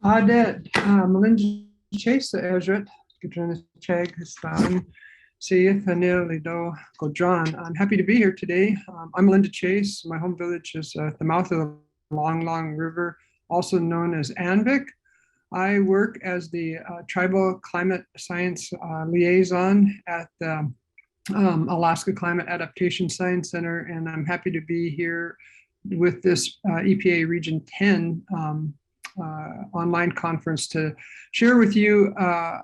Adet, Melinda Chase Ezra, Katrina Chag Hastan, Saith Hanil Lido Godran. I'm happy to be here today. I'm Melinda Chase. My home village is at the mouth of the Long River, also known as Anvik. I work as the Tribal Climate Science Liaison at the Alaska Climate Adaptation Science Center, and I'm happy to be here with this EPA Region 10 online conference to share with you a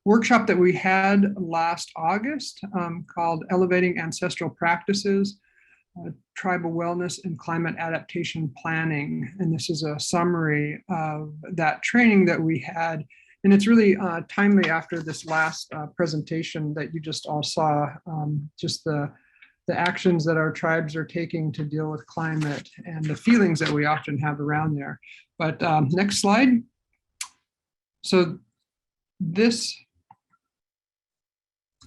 workshop that we had last August called Elevating Ancestral Practices, Tribal Wellness and Climate Adaptation Planning. And this is a summary of that training that we had. And it's really timely after this last presentation that you just all saw, just the actions that our tribes are taking to deal with climate and the feelings that we often have around there. But next slide. So this,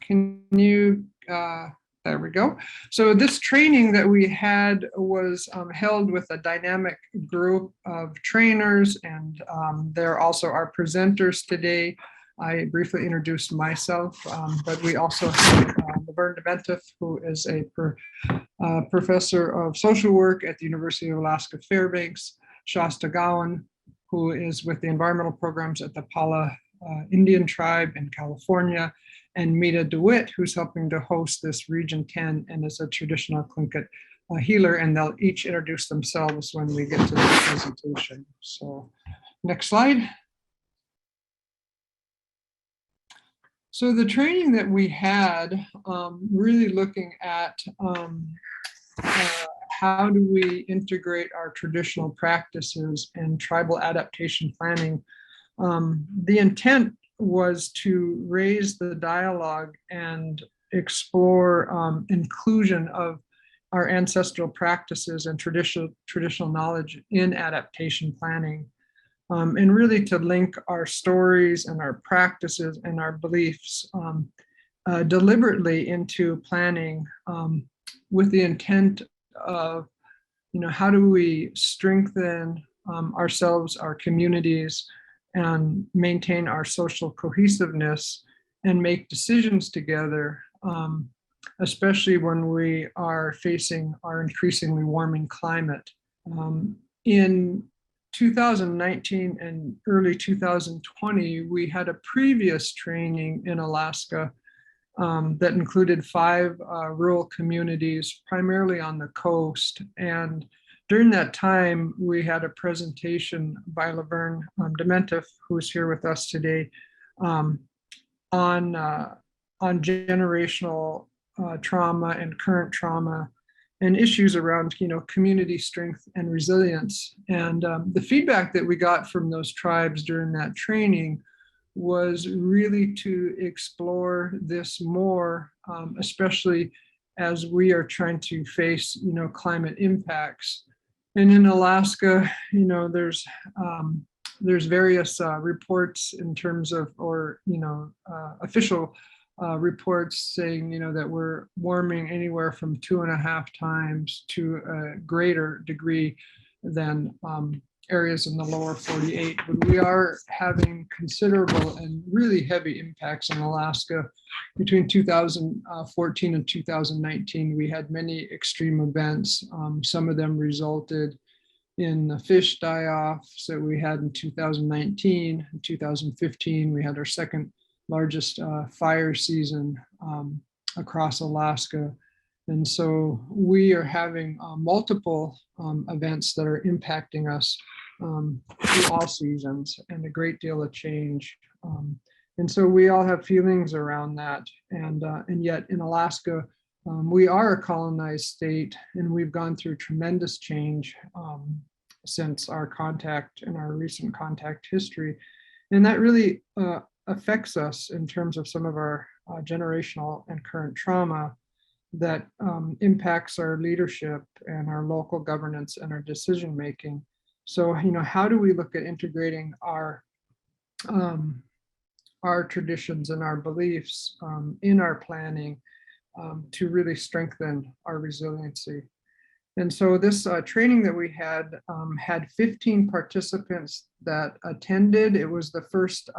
can you, there we go. So this training that we had was held with a dynamic group of trainers, and they're also our presenters today. I briefly introduced myself, but we also have Laverne Dementif, who is a professor of social work at the University of Alaska Fairbanks, Shasta Gowan, who is with the environmental programs at the Pala Indian tribe in California, and Mita DeWitt, who's helping to host this Region 10 and is a traditional Tlingit healer, and they'll each introduce themselves when we get to the presentation. So next slide. So the training that we had, really looking at how do we integrate our traditional practices and tribal adaptation planning. The intent was to raise the dialogue and explore inclusion of our ancestral practices and traditional knowledge in adaptation planning. And really to link our stories and our practices and our beliefs deliberately into planning with the intent of, how do we strengthen ourselves, our communities, and maintain our social cohesiveness and make decisions together, especially when we are facing our increasingly warming climate. In 2019 and early 2020, we had a previous training in Alaska that included 5 rural communities, primarily on the coast. And during that time, we had a presentation by Laverne Dementif, who's here with us today, on generational trauma and current trauma and issues around, community strength and resilience. And the feedback that we got from those tribes during that training was really to explore this more, especially as we are trying to face, climate impacts. And in Alaska, there's various reports in terms of, or official reports saying, that we're warming anywhere from 2.5 times to a greater degree than areas in the lower 48. But we are having considerable and really heavy impacts in Alaska. Between 2014 and 2019, we had many extreme events. Some of them resulted in the fish die-offs that we had in 2019. In 2015, we had our second largest fire season across Alaska. And so we are having multiple events that are impacting us through all seasons, and a great deal of change. And so we all have feelings around that. And yet in Alaska, we are a colonized state, and we've gone through tremendous change since our contact and our recent contact history. And that really affects us in terms of some of our generational and current trauma that impacts our leadership and our local governance and our decision making. So, how do we look at integrating our traditions and our beliefs in our planning to really strengthen our resiliency? And so this training that we had 15 participants that attended. It was the first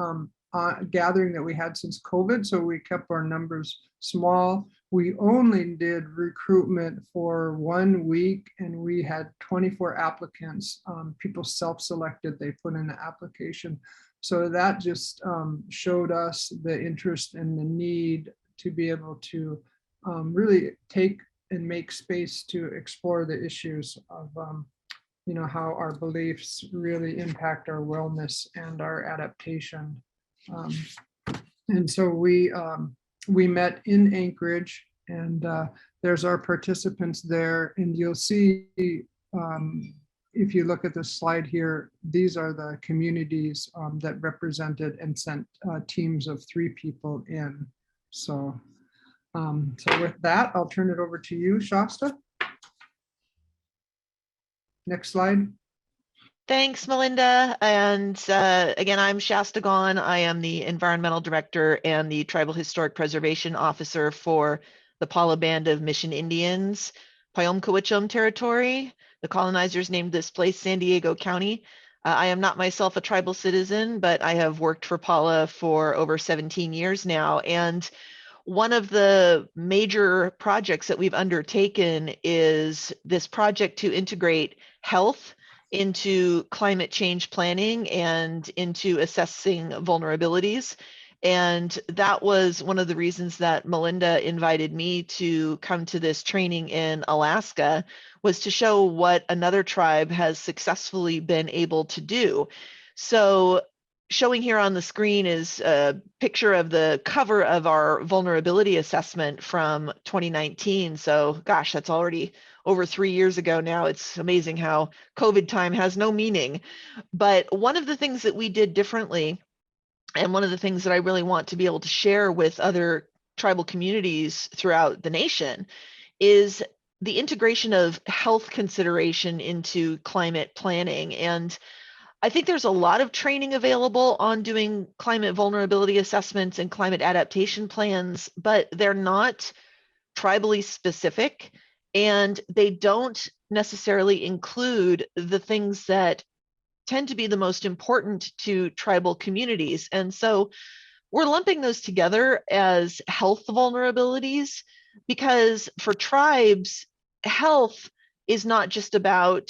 gathering that we had since COVID, so we kept our numbers small. We only did recruitment for 1 week, and we had 24 applicants. People self-selected, they put in the application. So that just showed us the interest and the need to be able to really take and make space to explore the issues of how our beliefs really impact our wellness and our adaptation. And so we met in Anchorage, and there's our participants there, and you'll see if you look at the slide here, these are the communities that represented and sent teams of 3 people in. So with that, I'll turn it over to you, Shasta. Next slide. Thanks, Melinda. And again, I'm Shasta Gaughan. I am the Environmental Director and the Tribal Historic Preservation Officer for the Pala Band of Mission Indians, Payom territory. The colonizers named this place San Diego County. I am not myself a tribal citizen, but I have worked for Pala for over 17 years now. And one of the major projects that we've undertaken is this project to integrate health into climate change planning and into assessing vulnerabilities. And that was one of the reasons that Melinda invited me to come to this training in Alaska, was to show what another tribe has successfully been able to do. So showing here on the screen is a picture of the cover of our vulnerability assessment from 2019. So gosh, that's already over 3 years ago now. It's amazing how COVID time has no meaning. But one of the things that we did differently, and one of the things that I really want to be able to share with other tribal communities throughout the nation, is the integration of health consideration into climate planning. And I think there's a lot of training available on doing climate vulnerability assessments and climate adaptation plans, but they're not tribally specific, and they don't necessarily include the things that tend to be the most important to tribal communities. And so we're lumping those together as health vulnerabilities, because for tribes, health is not just about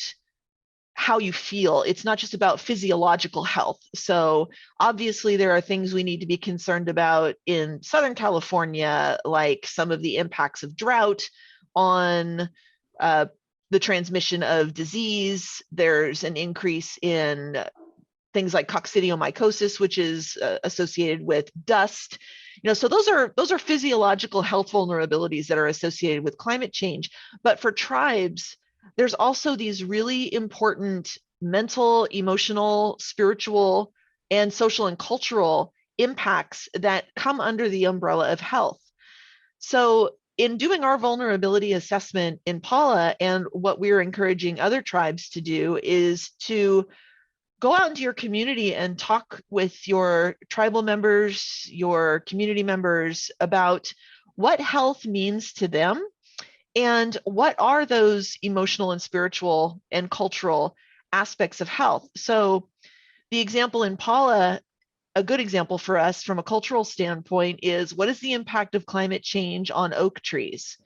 how you feel. It's not just about physiological health. So obviously there are things we need to be concerned about in Southern California, like some of the impacts of drought on the transmission of disease. There's an increase in things like coccidiomycosis, which is associated with dust. So those are physiological health vulnerabilities that are associated with climate change. But for tribes, there's also these really important mental, emotional, spiritual, and social and cultural impacts that come under the umbrella of health. So in doing our vulnerability assessment in Pala, and what we're encouraging other tribes to do, is to go out into your community and talk with your tribal members, your community members, about what health means to them, and what are those emotional and spiritual and cultural aspects of health. So the example in Pala, a good example for us from a cultural standpoint, is what is the impact of climate change on oak trees?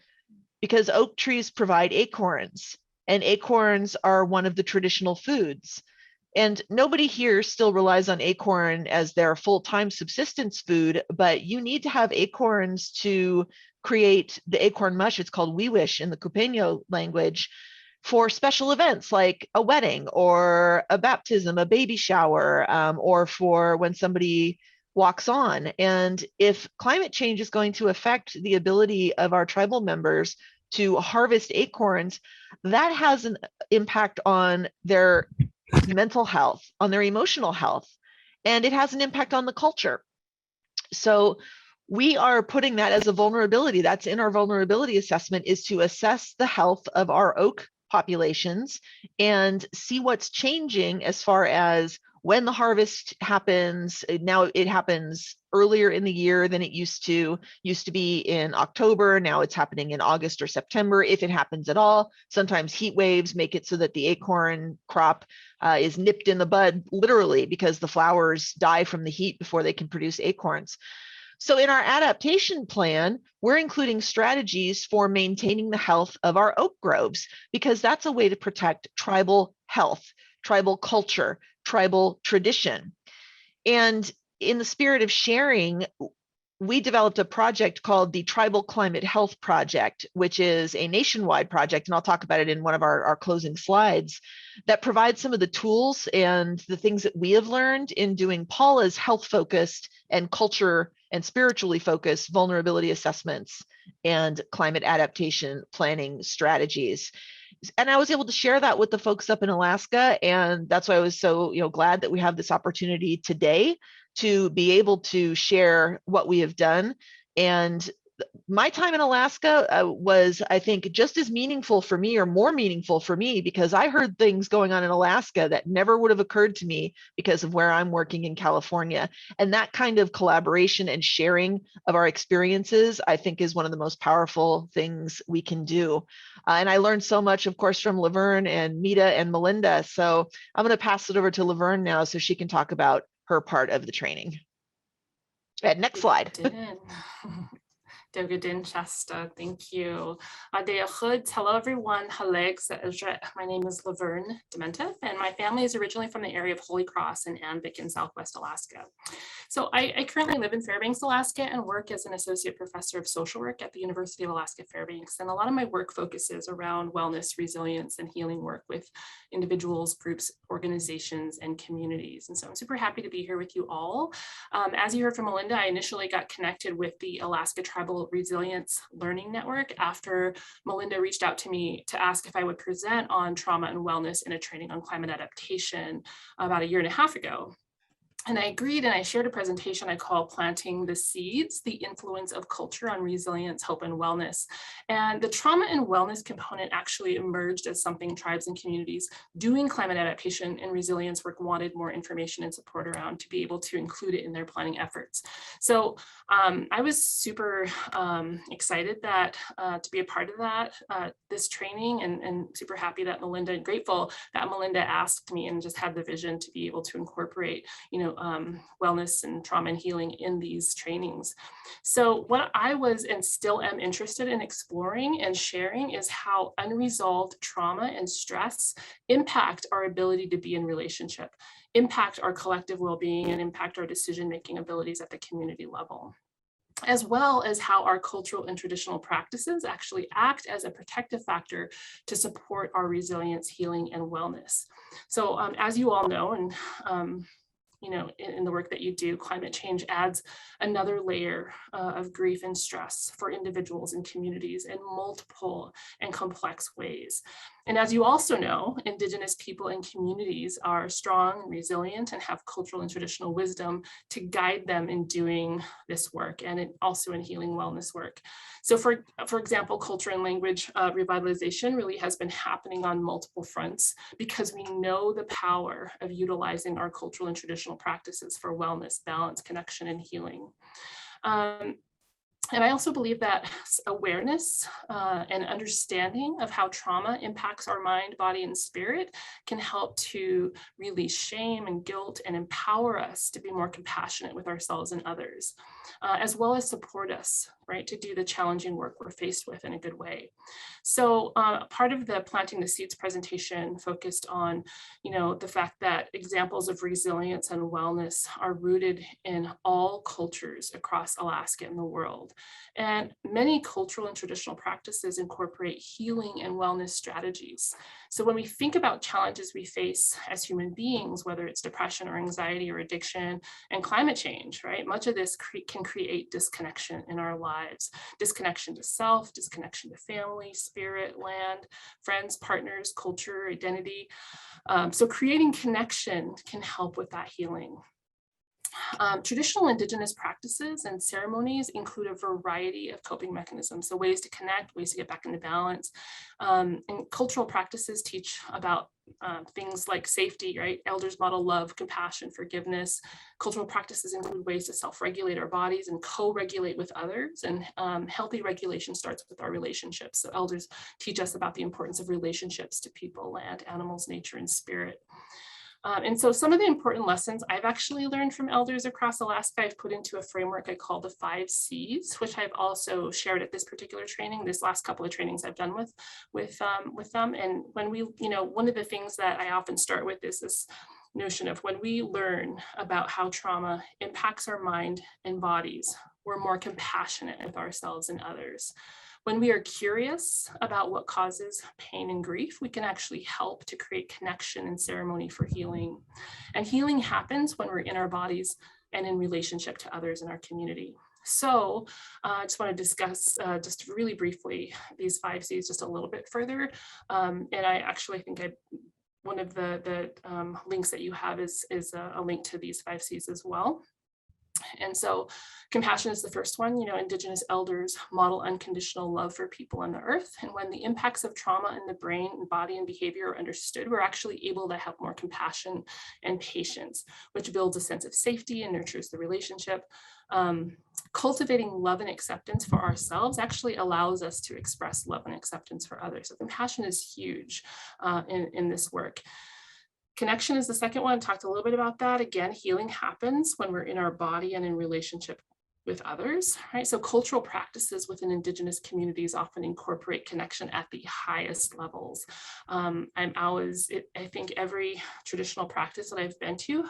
Because oak trees provide acorns, and acorns are one of the traditional foods. And nobody here still relies on acorn as their full-time subsistence food, but you need to have acorns to create the acorn mush. It's called wiwish in the Cupeño language, for special events like a wedding or a baptism, a baby shower, or for when somebody walks on. And if climate change is going to affect the ability of our tribal members to harvest acorns, that has an impact on their mental health, on their emotional health, and it has an impact on the culture. So we are putting that as a vulnerability. That's in our vulnerability assessment, is to assess the health of our oak populations and see what's changing as far as when the harvest happens. Now it happens earlier in the year than it used to be in October. Now it's happening in August or September, if it happens at all. Sometimes heat waves make it so that the acorn crop is nipped in the bud, literally, because the flowers die from the heat before they can produce acorns. So in our adaptation plan, we're including strategies for maintaining the health of our oak groves, because that's a way to protect tribal health, tribal culture, tribal tradition. And in the spirit of sharing, we developed a project called the Tribal Climate Health Project, which is a nationwide project, and I'll talk about it in one of our closing slides, that provides some of the tools and the things that we have learned in doing Paula's health-focused and culture and spiritually focused vulnerability assessments and climate adaptation planning strategies. And I was able to share that with the folks up in Alaska, and that's why I was so glad that we have this opportunity today to be able to share what we have done. And my time in Alaska was, I think, just as meaningful for me, or more meaningful for me, because I heard things going on in Alaska that never would have occurred to me because of where I'm working in California. And that kind of collaboration and sharing of our experiences, I think, is one of the most powerful things we can do. And I learned so much, of course, from Laverne and Mita and Melinda. So I'm going to pass it over to Laverne now so she can talk about her part of the training. Next slide. Dogadin Shasta, thank you. Hello everyone. My name is Laverne Dementif, and my family is originally from the area of Holy Cross and Anvik in Southwest Alaska. So I currently live in Fairbanks, Alaska, and work as an associate professor of social work at the University of Alaska Fairbanks. And a lot of my work focuses around wellness, resilience, and healing work with individuals, groups, organizations, and communities. And so I'm super happy to be here with you all. As you heard from Melinda, I initially got connected with the Alaska Tribal Resilience Learning Network after Melinda reached out to me to ask if I would present on trauma and wellness in a training on climate adaptation about 1.5 years ago. And I agreed, and I shared a presentation I call Planting the Seeds, the Influence of Culture on Resilience, Hope, and Wellness. And the trauma and wellness component actually emerged as something tribes and communities doing climate adaptation and resilience work wanted more information and support around to be able to include it in their planning efforts. So I was super excited that to be a part of that, this training, and super happy that Melinda, and grateful that Melinda asked me and just had the vision to be able to incorporate, wellness and trauma and healing in these trainings. So what I was and still am interested in exploring and sharing is how unresolved trauma and stress impact our ability to be in relationship, impact our collective well-being, and impact our decision-making abilities at the community level, as well as how our cultural and traditional practices actually act as a protective factor to support our resilience, healing, and wellness. So as you all know, and in the work that you do, climate change adds another layer of grief and stress for individuals and communities in multiple and complex ways. And as you also know, Indigenous people and communities are strong and resilient and have cultural and traditional wisdom to guide them in doing this work, and also in healing wellness work. So for example, culture and language revitalization really has been happening on multiple fronts because we know the power of utilizing our cultural and traditional practices for wellness, balance, connection, and healing. And I also believe that awareness and understanding of how trauma impacts our mind, body, and spirit can help to release shame and guilt and empower us to be more compassionate with ourselves and others, as well as support us, right, to do the challenging work we're faced with in a good way. So part of the Planting the Seeds presentation focused on, the fact that examples of resilience and wellness are rooted in all cultures across Alaska and the world. And many cultural and traditional practices incorporate healing and wellness strategies. So when we think about challenges we face as human beings, whether it's depression or anxiety or addiction and climate change, right, much of this can create disconnection in our lives, disconnection to self, disconnection to family, spirit, land, friends, partners, culture, identity. So creating connection can help with that healing. Traditional Indigenous practices and ceremonies include a variety of coping mechanisms, so ways to connect, ways to get back into balance. And cultural practices teach about things like safety, right? Elders model love, compassion, forgiveness. Cultural practices include ways to self-regulate our bodies and co-regulate with others. And healthy regulation starts with our relationships. So elders teach us about the importance of relationships to people, land, animals, nature, and spirit. And so some of the important lessons I've actually learned from elders across Alaska, I've put into a framework I call the 5 C's, which I've also shared at this particular training, this last couple of trainings I've done with them. And when we, one of the things that I often start with is this notion of when we learn about how trauma impacts our mind and bodies, we're more compassionate with ourselves and others. When we are curious about what causes pain and grief, we can actually help to create connection and ceremony for healing. And healing happens when we're in our bodies and in relationship to others in our community. So I just want to discuss just really briefly these 5 C's just a little bit further. And I actually think one of the links that you have is a link to these 5 C's as well. And so compassion is the first one. Indigenous elders model unconditional love for people on the earth. And when the impacts of trauma in the brain and body and behavior are understood, we're actually able to have more compassion and patience, which builds a sense of safety and nurtures the relationship. Cultivating love and acceptance for ourselves actually allows us to express love and acceptance for others. So compassion is huge in this work. Connection is the second one. I talked a little bit about that. Again, healing happens when we're in our body and in relationship with others, right? So cultural practices within Indigenous communities often incorporate connection at the highest levels. I think every traditional practice that I've been to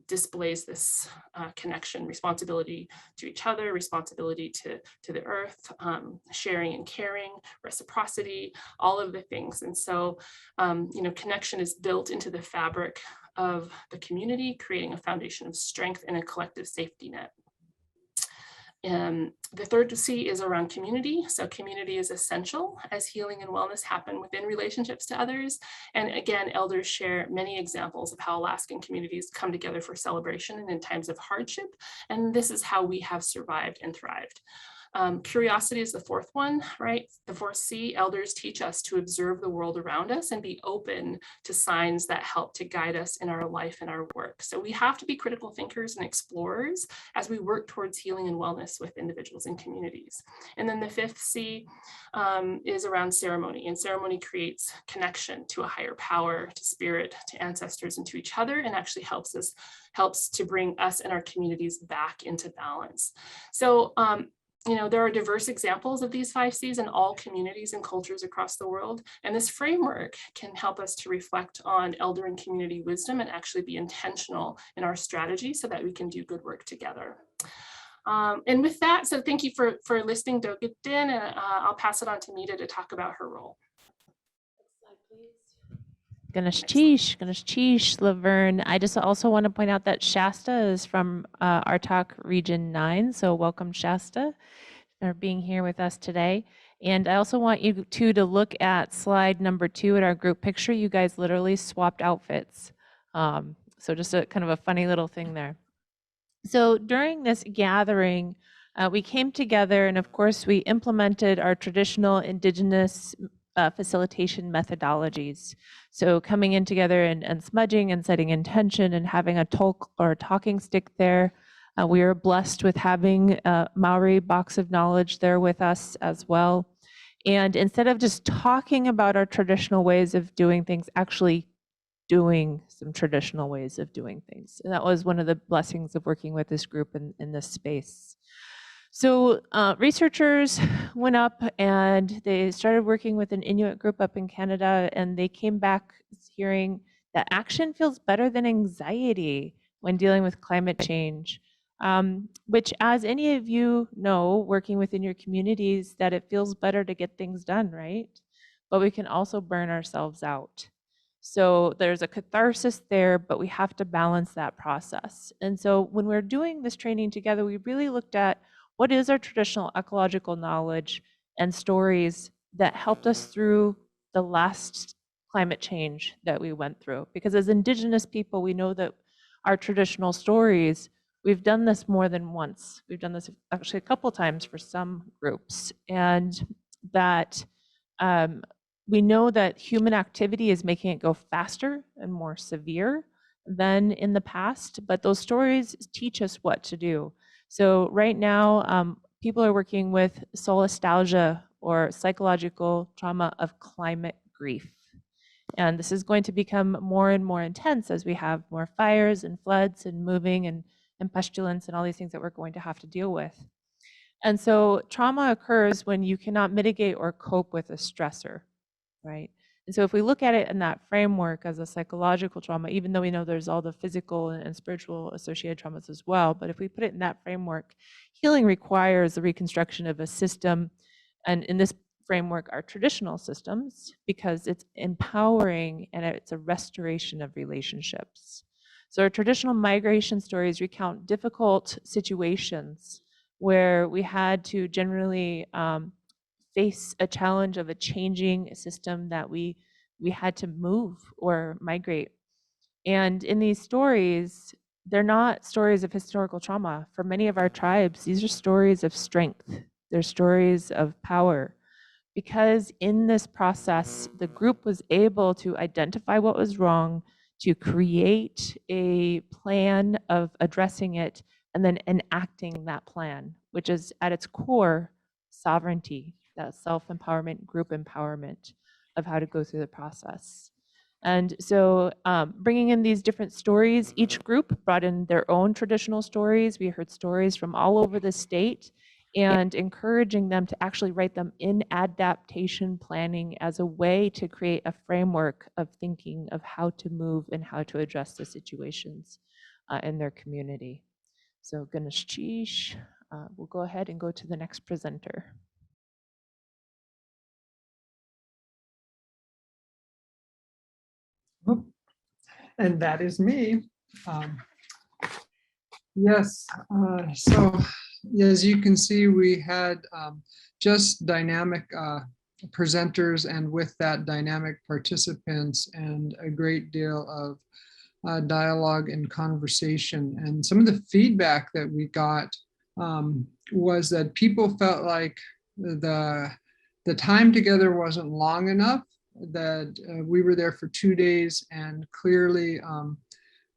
displays this connection, responsibility to each other, responsibility to the earth, sharing and caring, reciprocity, all of the things. And so, connection is built into the fabric of the community, creating a foundation of strength and a collective safety net. The third C is around community. So community is essential as healing and wellness happen within relationships to others. And again, elders share many examples of how Alaskan communities come together for celebration and in times of hardship. And this is how we have survived and thrived. Curiosity is the fourth one, right? The 4th C, elders teach us to observe the world around us and be open to signs that help to guide us in our life and our work. So we have to be critical thinkers and explorers as we work towards healing and wellness with individuals and communities. And then the 5th C is around ceremony, and ceremony creates connection to a higher power, to spirit, to ancestors, and to each other, and actually helps to bring us and our communities back into balance. So there are diverse examples of these 5 C's in all communities and cultures across the world. And this framework can help us to reflect on elder and community wisdom and actually be intentional in our strategy so that we can do good work together. And with that, so thank you for listening, Dogetin, and I'll pass it on to Mita to talk about her role. Ganesh Chish, Laverne. I just also want to point out that Shasta is from Artok Region 9. So welcome, Shasta, for being here with us today. And I also want you to look at slide number 2 at our group picture. You guys literally swapped outfits. So just a kind of a funny little thing there. So during this gathering, we came together and of course we implemented our traditional Indigenous facilitation methodologies. So coming in together and smudging and setting intention and having a talk or talking stick there. We are blessed with having a Maori box of knowledge there with us as well. And instead of just talking about our traditional ways of doing things, actually doing some traditional ways of doing things. And that was one of the blessings of working with this group in this space. So researchers went up and they started working with an Inuit group up in Canada, and they came back hearing that action feels better than anxiety when dealing with climate change, which, as any of you know, working within your communities, that it feels better to get things done, right? But we can also burn ourselves out. So there's a catharsis there, but we have to balance that process. And so when we're doing this training together, we really looked at what is our traditional ecological knowledge and stories that helped us through the last climate change that we went through. Because as Indigenous people, we know that our traditional stories, we've done this more than once. We've done this actually a couple times for some groups, and that We know that human activity is making it go faster and more severe than in the past, but those stories teach us what to do. So right now, people are working with solastalgia, or psychological trauma of climate grief. And this is going to become more and more intense as we have more fires and floods and moving and pestilence and all these things that we're going to have to deal with. And so trauma occurs when you cannot mitigate or cope with a stressor, right? And so if we look at it in that framework as a psychological trauma, even though we know there's all the physical and spiritual associated traumas as well, but if we put it in that framework, healing requires the reconstruction of a system, and in this framework are traditional systems, because it's empowering and it's a restoration of relationships. So our traditional migration stories recount difficult situations where we had to generally face a challenge of a changing system that we had to move or migrate. And in these stories, they're not stories of historical trauma. For many of our tribes, these are stories of strength. They're stories of power. Because in this process, the group was able to identify what was wrong, to create a plan of addressing it, and then enacting that plan, which is at its core sovereignty, that self-empowerment, group empowerment of how to go through the process. And so bringing in these different stories, each group brought in their own traditional stories. We heard stories from all over the state, and encouraging them to actually write them in adaptation planning as a way to create a framework of thinking of how to move and how to address the situations in their community. So Ganesh Chish, we'll go ahead and go to the next presenter. And that is me. Yes, so as you can see, we had just dynamic presenters, and with that, dynamic participants, and a great deal of dialogue and conversation. And some of the feedback that we got was that people felt like the time together wasn't long enough, that we were there for 2 days, and clearly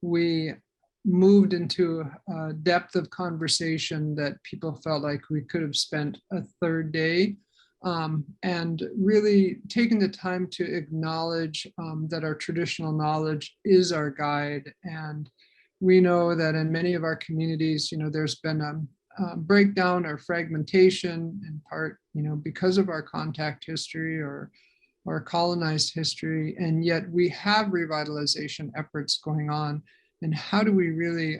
we moved into a depth of conversation that people felt like we could have spent a third day, and really taking the time to acknowledge that our traditional knowledge is our guide. And we know that in many of our communities, there's been a breakdown or fragmentation, in part, because of our contact history or colonized history, and yet we have revitalization efforts going on. And how do we really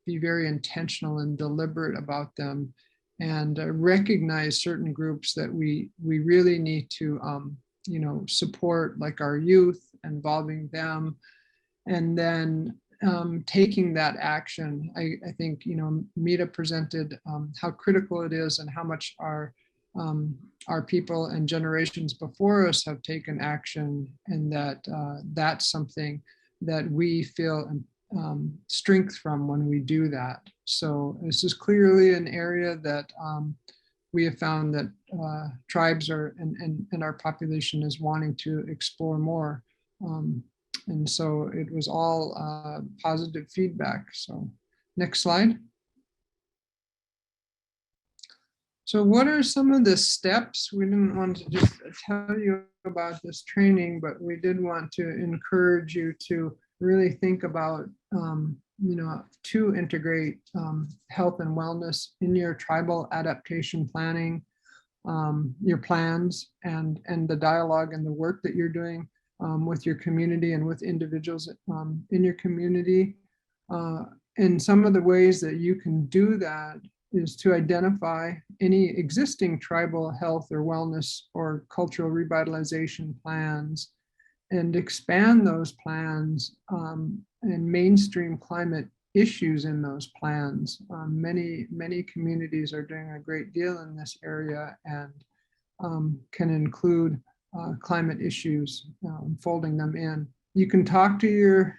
be very intentional and deliberate about them, and recognize certain groups that we really need to support, like our youth, involving them, and then taking that action. I think Mita presented how critical it is, and how much our people and generations before us have taken action, and that that's something that we feel strength from when we do that. So this is clearly an area that we have found that tribes are and our population is wanting to explore more. And so it was all positive feedback. So next slide. So what are some of the steps? We didn't want to just tell you about this training, but we did want to encourage you to really think about, to integrate health and wellness in your tribal adaptation planning, your plans, and the dialogue and the work that you're doing with your community and with individuals in your community. And some of the ways that you can do that is to identify any existing tribal health or wellness or cultural revitalization plans, and expand those plans and mainstream climate issues in plans. Many communities are doing a great deal in this area, and can include climate issues, folding them in. you can talk to your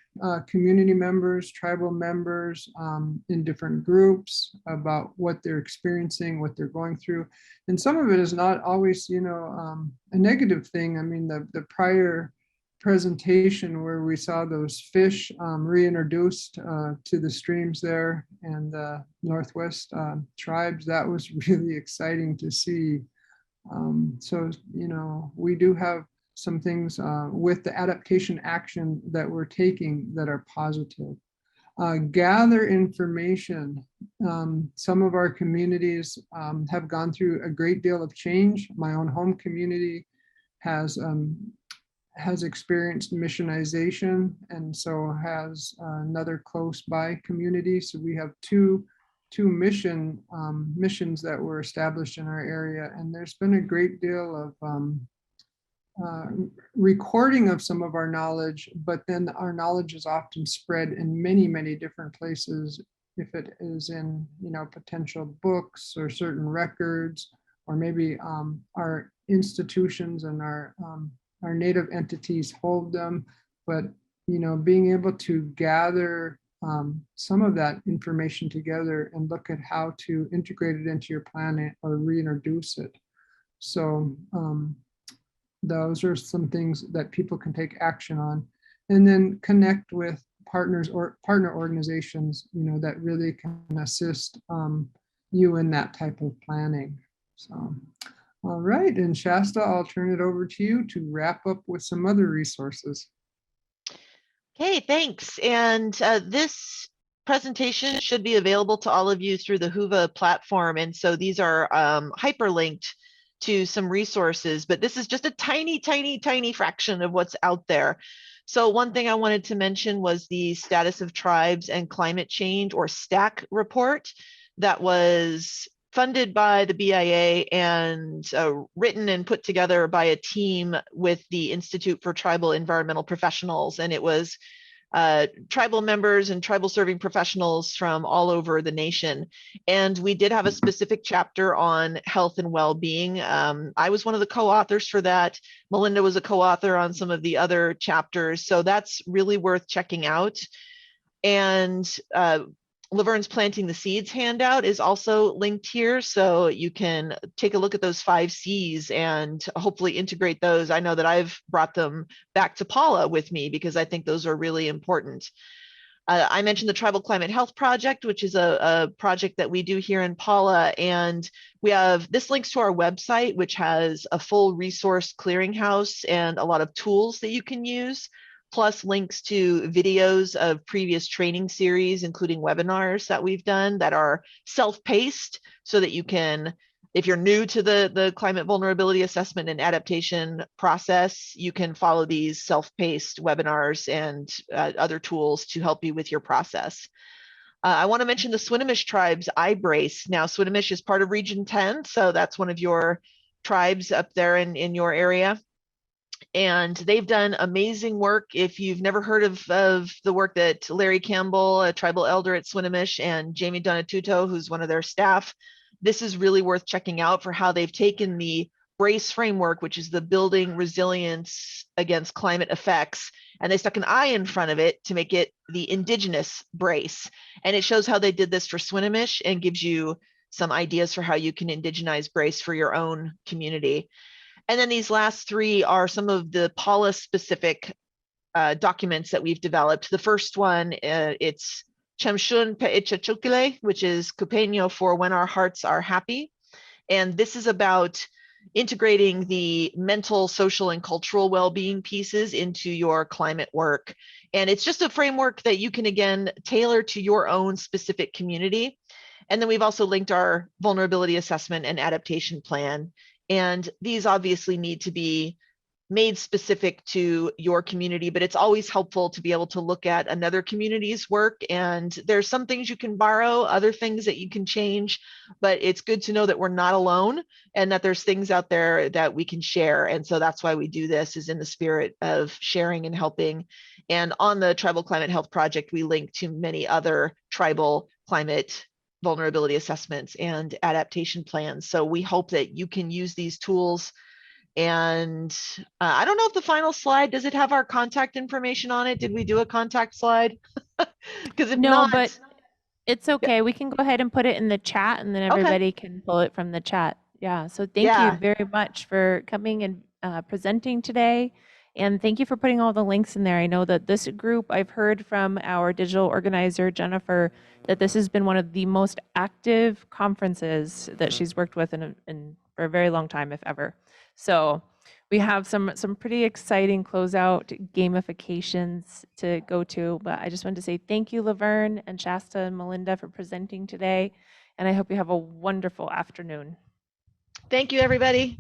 community members, tribal members in different groups about what they're experiencing, what they're going through. And some of it is not always, a negative thing. I mean, the prior presentation where we saw those fish reintroduced to the streams there and the Northwest tribes, that was really exciting to see. So, we do have some things with the adaptation action that we're taking that are positive. Gather information. Some of our communities have gone through a great deal of change. My own home community has experienced missionization, and so has another close by community. So we have two missions that were established in our area, and there's been a great deal of recording of some of our knowledge, but then our knowledge is often spread in many different places. If it is in, potential books or certain records, or maybe our institutions and our native entities hold them, but being able to gather some of that information together and look at how to integrate it into your plan or reintroduce it. So those are some things that people can take action on, and then connect with partners or partner organizations, that really can assist you in that type of planning. So, all right, and Shasta, I'll turn it over to you to wrap up with some other resources. Okay, thanks. And this presentation should be available to all of you through the Whova platform. And so these are hyperlinked to some resources, but this is just a tiny fraction of what's out there. So one thing I wanted to mention was the Status of Tribes and Climate Change, or STAC report, that was funded by the BIA and written and put together by a team with the Institute for Tribal Environmental Professionals. And it was tribal members and tribal serving professionals from all over the nation. And we did have a specific chapter on health and well-being. I was one of the co-authors for that. Melinda was a co-author on some of the other chapters. So that's really worth checking out. And Laverne's Planting the Seeds handout is also linked here, so you can take a look at those 5 C's and hopefully integrate those. I know that I've brought them back to Paula with me because I think those are really important. I mentioned the Tribal Climate Health Project, which is a project that we do here in Paula, and we have this links to our website, which has a full resource clearinghouse and a lot of tools that you can use, plus links to videos of previous training series, including webinars that we've done that are self-paced, so that you can, if you're new to the climate vulnerability assessment and adaptation process, you can follow these self-paced webinars and other tools to help you with your process. I want to mention the Swinomish tribes iBrace. Now, Swinomish is part of Region 10, so that's one of your tribes up there in your area. And they've done amazing work. If you've never heard of the work that Larry Campbell, a tribal elder at Swinomish, and Jamie Donatuto, who's one of their staff, this is really worth checking out for how they've taken the BRACE framework, which is the building resilience against climate effects, and they stuck an I in front of it to make it the Indigenous BRACE. And it shows how they did this for Swinomish and gives you some ideas for how you can indigenize BRACE for your own community. And then these last 3 are some of the Paula specific documents that we've developed. The first one, it's Chemshun Pe'ichachukile, which is Cupeño for When Our Hearts Are Happy. And this is about integrating the mental, social, and cultural well-being pieces into your climate work. And it's just a framework that you can, again, tailor to your own specific community. And then we've also linked our vulnerability assessment and adaptation plan. And these obviously need to be made specific to your community, but it's always helpful to be able to look at another community's work. And there's some things you can borrow, other things that you can change, but it's good to know that we're not alone and that there's things out there that we can share. And so that's why we do this, is in the spirit of sharing and helping. And on the Tribal Climate Health Project, we link to many other tribal climate vulnerability assessments and adaptation plans. So we hope that you can use these tools And I don't know if the final slide, does it have our contact information on it? Did we do a contact slide? Because if No, not, but it's okay. We can go ahead and put it in the chat and then Okay. everybody can pull it from the chat. Yeah. So thank you Yeah. very much for coming and presenting today. And thank you for putting all the links in there. I know that this group, I've heard from our digital organizer, Jennifer, that this has been one of the most active conferences that she's worked with in for a very long time, if ever. So we have some pretty exciting closeout gamifications to go to, but I just wanted to say thank you, Laverne and Shasta and Melinda, for presenting today, and I hope you have a wonderful afternoon. Thank you, everybody.